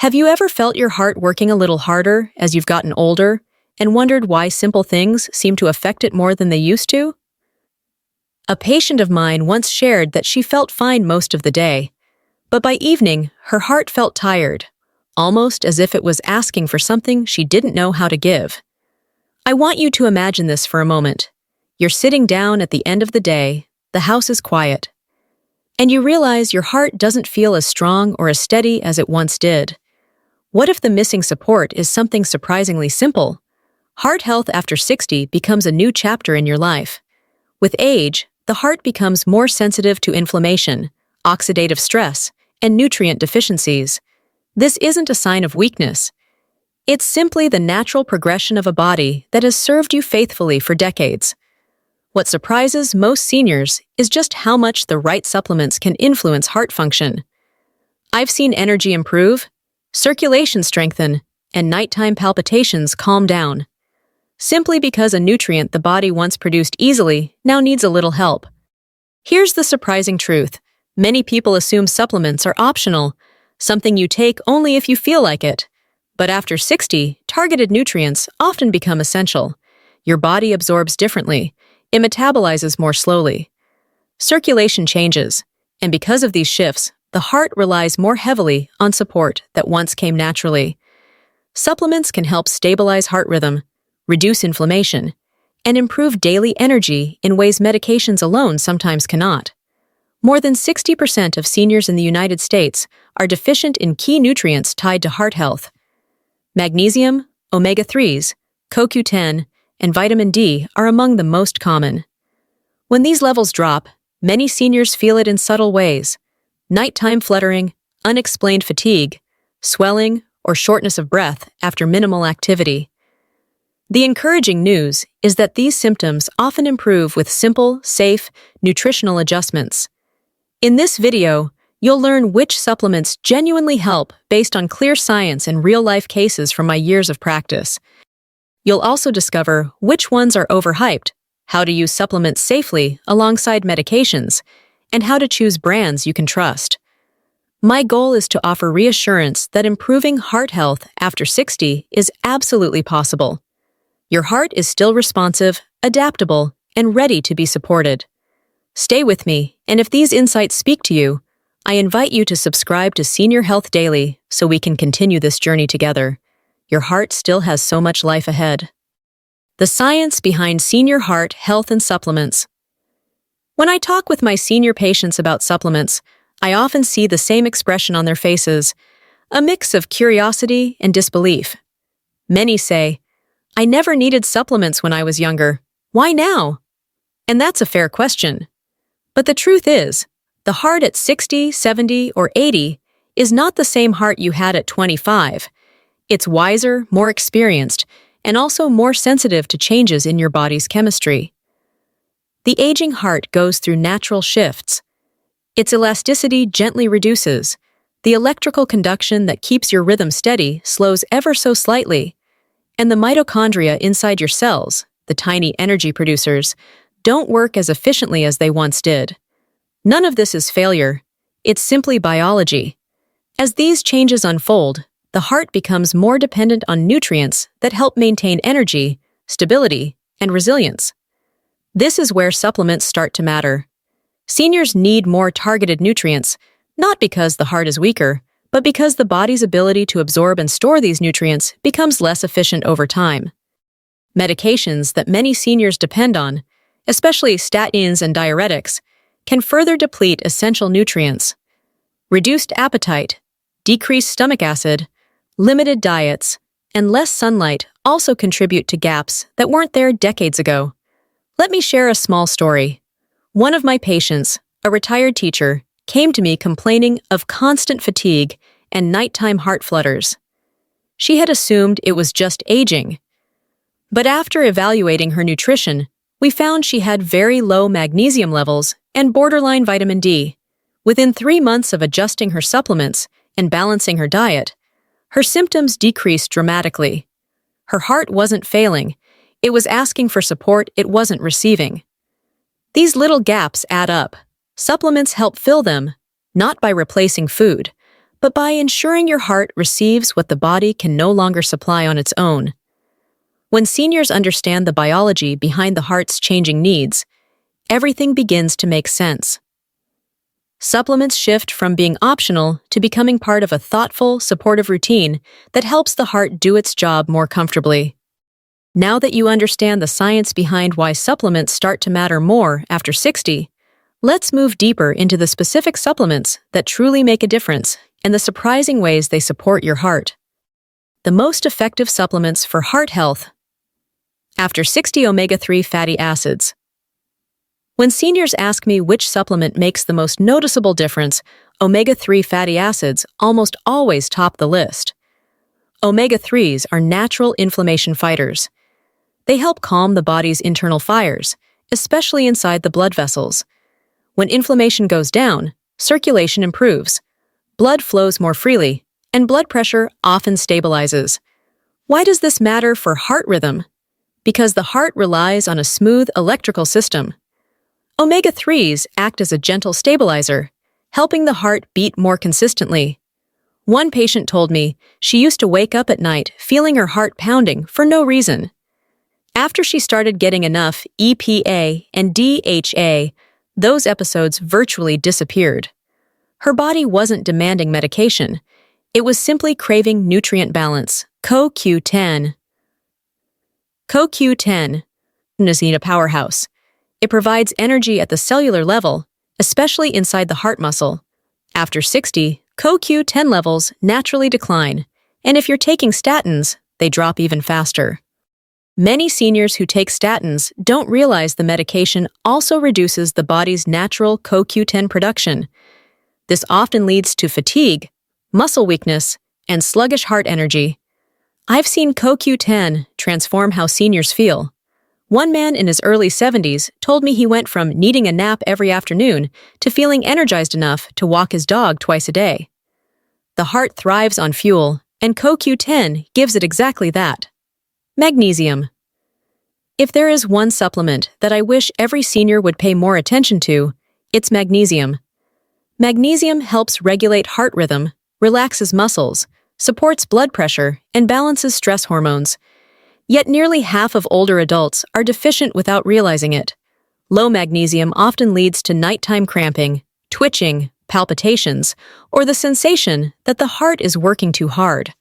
Have you ever felt your heart working a little harder as you've gotten older and wondered why simple things seem to affect it more than they used to? A patient of mine once shared that she felt fine most of the day, but by evening, her heart felt tired, almost as if it was asking for something she didn't know how to give. I want you to imagine this for a moment. You're sitting down at the end of the day, the house is quiet, and you realize your heart doesn't feel as strong or as steady as it once did. What if the missing support is something surprisingly simple? Heart health after 60 becomes a new chapter in your life. With age, the heart becomes more sensitive to inflammation, oxidative stress, and nutrient deficiencies. This isn't a sign of weakness. It's simply the natural progression of a body that has served you faithfully for decades. What surprises most seniors is just how much the right supplements can influence heart function. I've seen energy improve, circulation strengthen, and nighttime palpitations calm down, simply because a nutrient the body once produced easily now needs a little help. Here's the surprising truth. Many people assume supplements are optional, something you take only if you feel like it. But after 60, targeted nutrients often become essential. Your body absorbs differently. It metabolizes more slowly. Circulation changes, and because of these shifts, the heart relies more heavily on support that once came naturally. Supplements can help stabilize heart rhythm, reduce inflammation, and improve daily energy in ways medications alone sometimes cannot. More than 60% of seniors in the United States are deficient in key nutrients tied to heart health. Magnesium, omega-3s, CoQ10, and vitamin D are among the most common. When these levels drop, many seniors feel it in subtle ways: nighttime fluttering, unexplained fatigue, swelling, or shortness of breath after minimal activity. The encouraging news is that these symptoms often improve with simple, safe, nutritional adjustments. In this video, you'll learn which supplements genuinely help based on clear science and real-life cases from my years of practice. You'll also discover which ones are overhyped, how to use supplements safely alongside medications, and how to choose brands you can trust. My goal is to offer reassurance that improving heart health after 60 is absolutely possible. Your heart is still responsive, adaptable, and ready to be supported. Stay with me, and if these insights speak to you, I invite you to subscribe to Senior Health Daily so we can continue this journey together. Your heart still has so much life ahead. The science behind senior heart health and supplements. When I talk with my senior patients about supplements, I often see the same expression on their faces, a mix of curiosity and disbelief. Many say, "I never needed supplements when I was younger. Why now?" And that's a fair question. But the truth is, the heart at 60, 70, or 80 is not the same heart you had at 25. It's wiser, more experienced, and also more sensitive to changes in your body's chemistry. The aging heart goes through natural shifts. Its elasticity gently reduces. The electrical conduction that keeps your rhythm steady slows ever so slightly. And the mitochondria inside your cells, the tiny energy producers, don't work as efficiently as they once did. None of this is failure. It's simply biology. As these changes unfold, the heart becomes more dependent on nutrients that help maintain energy, stability, and resilience. This is where supplements start to matter. Seniors need more targeted nutrients, not because the heart is weaker, but because the body's ability to absorb and store these nutrients becomes less efficient over time. Medications that many seniors depend on, especially statins and diuretics, can further deplete essential nutrients. Reduced appetite, decreased stomach acid, limited diets, and less sunlight also contribute to gaps that weren't there decades ago. Let me share a small story. One of my patients, a retired teacher, came to me complaining of constant fatigue and nighttime heart flutters. She had assumed it was just aging. But after evaluating her nutrition, we found she had very low magnesium levels and borderline vitamin D. Within 3 months of adjusting her supplements and balancing her diet, her symptoms decreased dramatically. Her heart wasn't failing. It was asking for support it wasn't receiving. These little gaps add up. Supplements help fill them, not by replacing food, but by ensuring your heart receives what the body can no longer supply on its own. When seniors understand the biology behind the heart's changing needs, everything begins to make sense. Supplements shift from being optional to becoming part of a thoughtful, supportive routine that helps the heart do its job more comfortably. Now that you understand the science behind why supplements start to matter more after 60, let's move deeper into the specific supplements that truly make a difference and the surprising ways they support your heart. The most effective supplements for heart health. After 60 omega-3 fatty acids. When seniors ask me which supplement makes the most noticeable difference, omega-3 fatty acids almost always top the list. Omega-3s are natural inflammation fighters. They help calm the body's internal fires, especially inside the blood vessels. When inflammation goes down, circulation improves, blood flows more freely, and blood pressure often stabilizes. Why does this matter for heart rhythm? Because the heart relies on a smooth electrical system. Omega-3s act as a gentle stabilizer, helping the heart beat more consistently. One patient told me she used to wake up at night feeling her heart pounding for no reason. After she started getting enough EPA and DHA, those episodes virtually disappeared. Her body wasn't demanding medication. It was simply craving nutrient balance. CoQ10. CoQ10 is a powerhouse. It provides energy at the cellular level, especially inside the heart muscle. After 60, CoQ10 levels naturally decline, and if you're taking statins, they drop even faster. Many seniors who take statins don't realize the medication also reduces the body's natural CoQ10 production. This often leads to fatigue, muscle weakness, and sluggish heart energy. I've seen CoQ10 transform how seniors feel. One man in his early 70s told me he went from needing a nap every afternoon to feeling energized enough to walk his dog twice a day. The heart thrives on fuel, and CoQ10 gives it exactly that. Magnesium. If there is one supplement that I wish every senior would pay more attention to, it's magnesium. Magnesium helps regulate heart rhythm, relaxes muscles, supports blood pressure, and balances stress hormones. Yet nearly half of older adults are deficient without realizing it. Low magnesium often leads to nighttime cramping, twitching, palpitations, or the sensation that the heart is working too hard.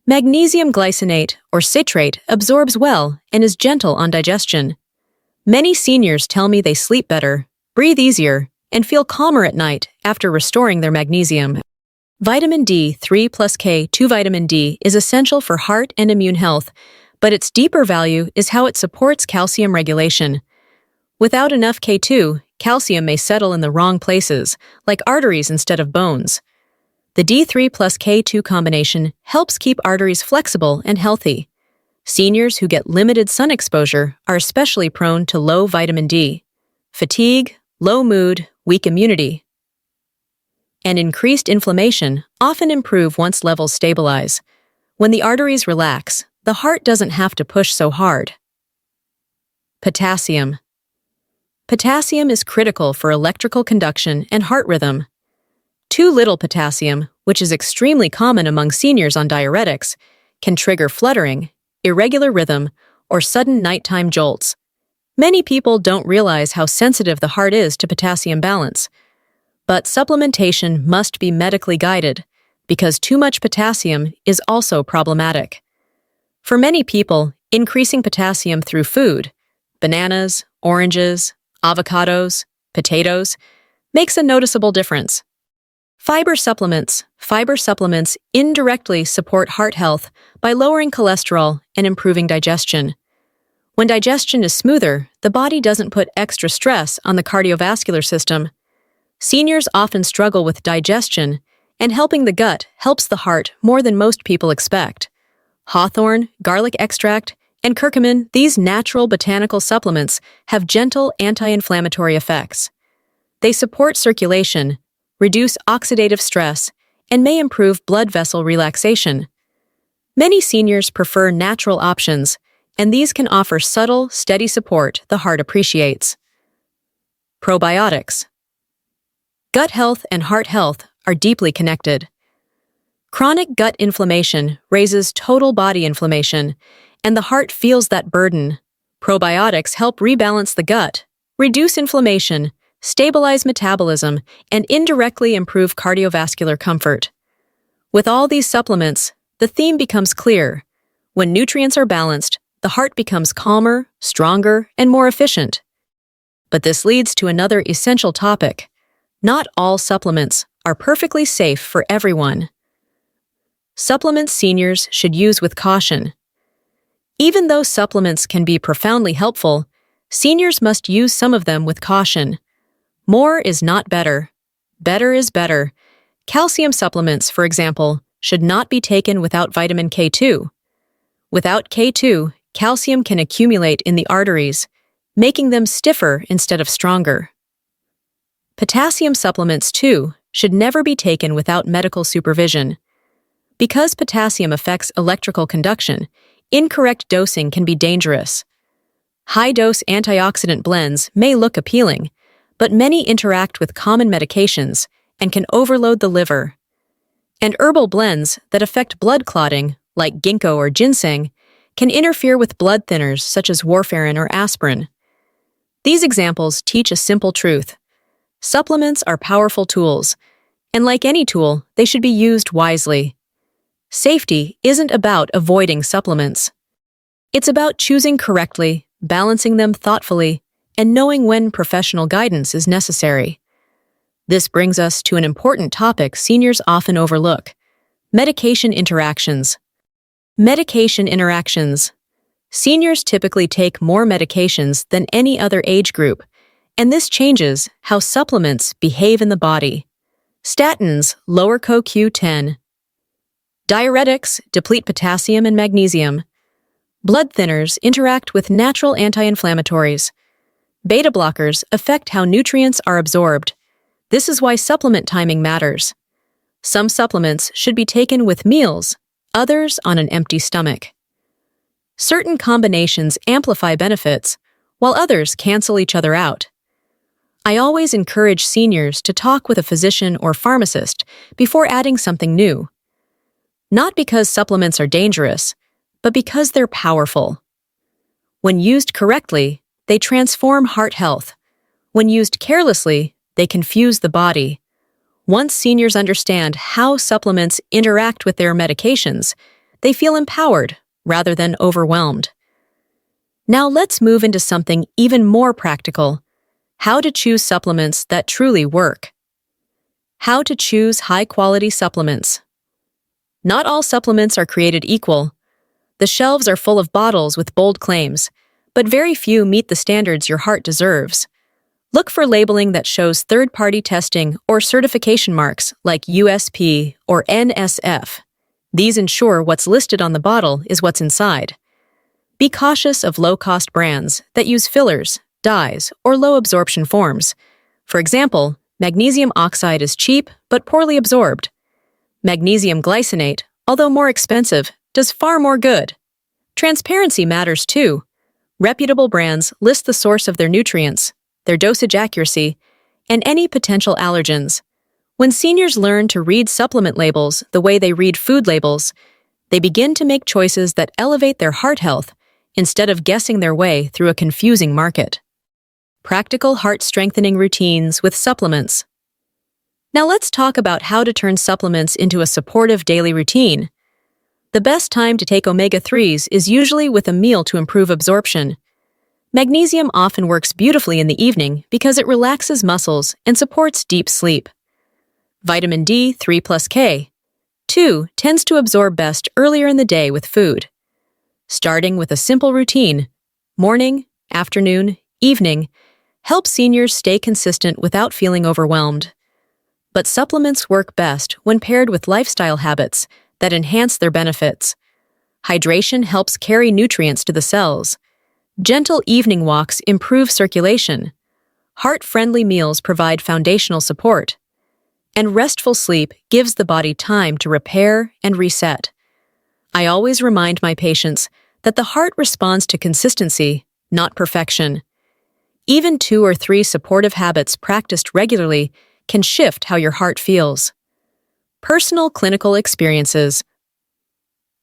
Magnesium glycinate, or citrate, absorbs well and is gentle on digestion. Many seniors tell me they sleep better, breathe easier, and feel calmer at night after restoring their magnesium. Vitamin D3 plus K2 vitamin D is essential for heart and immune health, but its deeper value is how it supports calcium regulation. Without enough K2, calcium may settle in the wrong places, like arteries instead of bones. The D3 plus K2 combination helps keep arteries flexible and healthy. Seniors who get limited sun exposure are especially prone to low vitamin D, fatigue, low mood, weak immunity, and increased inflammation often improve once levels stabilize. When the arteries relax, the heart doesn't have to push so hard. Potassium. Potassium is critical for electrical conduction and heart rhythm. Too little potassium, which is extremely common among seniors on diuretics, can trigger fluttering, irregular rhythm, or sudden nighttime jolts. Many people don't realize how sensitive the heart is to potassium balance. But supplementation must be medically guided, because too much potassium is also problematic. For many people, increasing potassium through food, bananas, oranges, avocados, potatoes, makes a noticeable difference. Fiber supplements. Fiber supplements indirectly support heart health by lowering cholesterol and improving digestion. When digestion is smoother, the body doesn't put extra stress on the cardiovascular system. Seniors often struggle with digestion, and helping the gut helps the heart more than most people expect. Hawthorn, garlic extract, and curcumin, these natural botanical supplements, have gentle anti-inflammatory effects. They support circulation, reduce oxidative stress, and may improve blood vessel relaxation. Many seniors prefer natural options, and these can offer subtle, steady support the heart appreciates. Probiotics. Gut health and heart health are deeply connected. Chronic gut inflammation raises total body inflammation, and the heart feels that burden. Probiotics help rebalance the gut, reduce inflammation, stabilize metabolism, and indirectly improve cardiovascular comfort. With all these supplements, the theme becomes clear. When nutrients are balanced, the heart becomes calmer, stronger, and more efficient. But this leads to another essential topic. Not all supplements are perfectly safe for everyone. Supplements seniors should use with caution. Even though supplements can be profoundly helpful, seniors must use some of them with caution. More is not better. Better is better. Calcium supplements, for example, should not be taken without vitamin K2. Without K2, calcium can accumulate in the arteries, making them stiffer instead of stronger. Potassium supplements, too, should never be taken without medical supervision. Because potassium affects electrical conduction, incorrect dosing can be dangerous. High-dose antioxidant blends may look appealing, but many interact with common medications and can overload the liver. And herbal blends that affect blood clotting, like ginkgo or ginseng, can interfere with blood thinners such as warfarin or aspirin. These examples teach a simple truth. Supplements are powerful tools, and like any tool, they should be used wisely. Safety isn't about avoiding supplements. It's about choosing correctly, balancing them thoughtfully, and knowing when professional guidance is necessary. This brings us to an important topic seniors often overlook: medication interactions. Medication interactions. Seniors typically take more medications than any other age group, and this changes how supplements behave in the body. Statins lower CoQ10. Diuretics deplete potassium and magnesium. Blood thinners interact with natural anti-inflammatories. Beta blockers affect how nutrients are absorbed. This is why supplement timing matters. Some supplements should be taken with meals, others on an empty stomach. Certain combinations amplify benefits, while others cancel each other out. I always encourage seniors to talk with a physician or pharmacist before adding something new. Not because supplements are dangerous, but because they're powerful. When used correctly, they transform heart health. When used carelessly, they confuse the body. Once seniors understand how supplements interact with their medications, they feel empowered rather than overwhelmed. Now let's move into something even more practical: how to choose supplements that truly work. How to choose high-quality supplements. Not all supplements are created equal. The shelves are full of bottles with bold claims, but very few meet the standards your heart deserves. Look for labeling that shows third-party testing or certification marks like USP or NSF. These ensure what's listed on the bottle is what's inside. Be cautious of low-cost brands that use fillers, dyes, or low-absorption forms. For example, magnesium oxide is cheap but poorly absorbed. Magnesium glycinate, although more expensive, does far more good. Transparency matters too. Reputable brands list the source of their nutrients, their dosage accuracy, and any potential allergens. When seniors learn to read supplement labels the way they read food labels, they begin to make choices that elevate their heart health instead of guessing their way through a confusing market. Practical heart-strengthening routines with supplements. Now let's talk about how to turn supplements into a supportive daily routine. The best time to take omega-3s is usually with a meal to improve absorption. Magnesium often works beautifully in the evening because it relaxes muscles and supports deep sleep. Vitamin D 3 plus K, 2 tends to absorb best earlier in the day with food. Starting with a simple routine, morning, afternoon, evening, helps seniors stay consistent without feeling overwhelmed. But supplements work best when paired with lifestyle habits that enhance their benefits. Hydration helps carry nutrients to the cells. Gentle evening walks improve circulation. Heart-friendly meals provide foundational support. And restful sleep gives the body time to repair and reset. I always remind my patients that the heart responds to consistency, not perfection. Even 2 or 3 supportive habits practiced regularly can shift how your heart feels. Personal clinical experiences.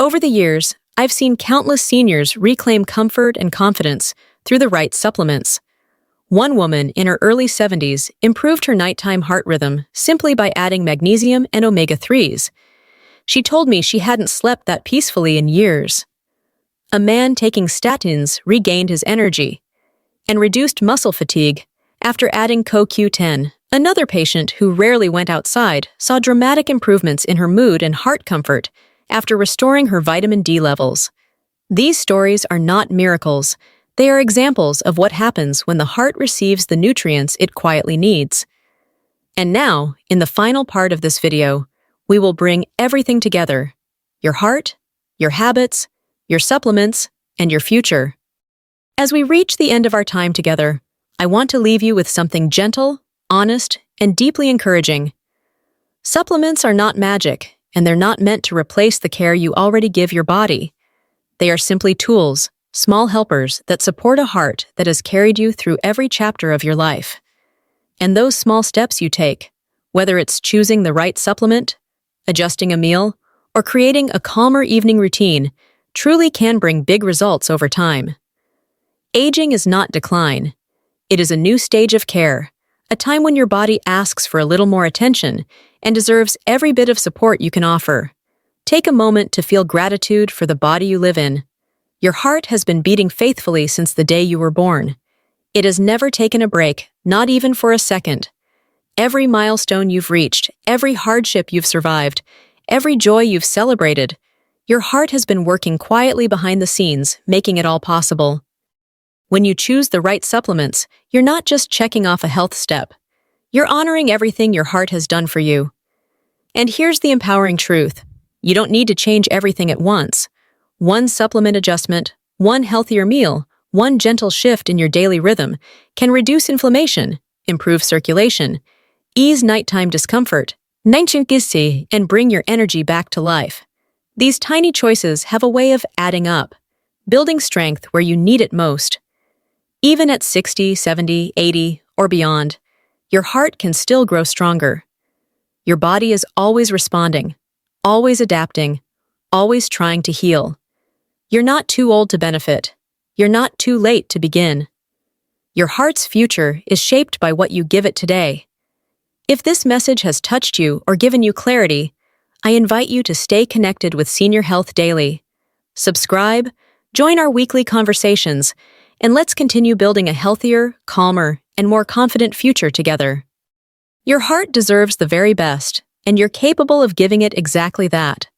Over the years, I've seen countless seniors reclaim comfort and confidence through the right supplements. One woman in her early 70s improved her nighttime heart rhythm simply by adding magnesium and omega-3s. She told me she hadn't slept that peacefully in years. A man taking statins regained his energy and reduced muscle fatigue after adding CoQ10. Another patient who rarely went outside saw dramatic improvements in her mood and heart comfort after restoring her vitamin D levels. These stories are not miracles. They are examples of what happens when the heart receives the nutrients it quietly needs. And now, in the final part of this video, we will bring everything together: your heart, your habits, your supplements, and your future. As we reach the end of our time together, I want to leave you with something gentle, honest, and deeply encouraging. Supplements are not magic, and they're not meant to replace the care you already give your body. They are simply tools, small helpers that support a heart that has carried you through every chapter of your life. And those small steps you take, whether it's choosing the right supplement, adjusting a meal, or creating a calmer evening routine, truly can bring big results over time. Aging is not decline. It is a new stage of care, a time when your body asks for a little more attention and deserves every bit of support you can offer. Take a moment to feel gratitude for the body you live in. Your heart has been beating faithfully since the day you were born. It has never taken a break, not even for a second. Every milestone you've reached, every hardship you've survived, every joy you've celebrated, your heart has been working quietly behind the scenes, making it all possible. When you choose the right supplements, you're not just checking off a health step. You're honoring everything your heart has done for you. And here's the empowering truth: you don't need to change everything at once. One supplement adjustment, one healthier meal, one gentle shift in your daily rhythm can reduce inflammation, improve circulation, ease nighttime discomfort, and bring your energy back to life. These tiny choices have a way of adding up, building strength where you need it most. Even at 60, 70, 80, or beyond, your heart can still grow stronger. Your body is always responding, always adapting, always trying to heal. You're not too old to benefit. You're not too late to begin. Your heart's future is shaped by what you give it today. If this message has touched you or given you clarity, I invite you to stay connected with Senior Health Daily. Subscribe, join our weekly conversations, and let's continue building a healthier, calmer, and more confident future together. Your heart deserves the very best, and you're capable of giving it exactly that.